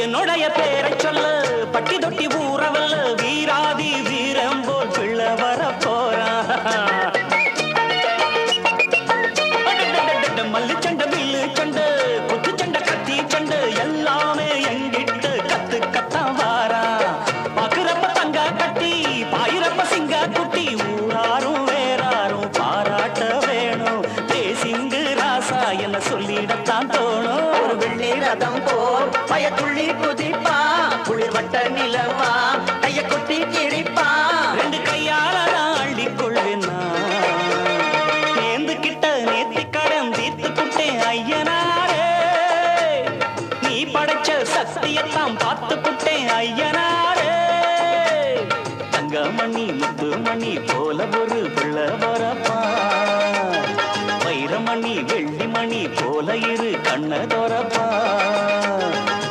என்னுடைய பேரை சொல்ல பட்டி தொட்டி ஊறவல்ல வீராதி வீரம் போல் பிள்ளை வர போறான் மல்லு சண்டை வில்லு சண்டை குத்து சண்டை கத்தி சண்டை எல்லாமே எங்கிட்ட கத்துக்கத்தான் வாரா பாக்குறப்ப தங்க கட்டி பாயிரப்ப சிங்க குட்டி ஊராரும் வேறாரும் பாராட்ட வேணும் தேசிங்கு ராசா என்ன சொல்லிடத்தான் தோணும் ஒரு வெள்ளி ரதம் போர் பயத்துள்ளி குதிப்பா குளிர் வட்ட நிலவா கைய கொட்டி கிழிப்பா ரெண்டு கையால அள்ளிக் கொள்வேன் நேர்ந்து கிட்ட நேத்தி கடன் தீர்த்து புட்டேன் ஐயனாரே நீ படைச்ச சக்தியத்தான் பார்த்து புட்டேன் ஐயனாரே தங்கமணி முத்துமணி போல ஒரு பிள்ளை வரப்பா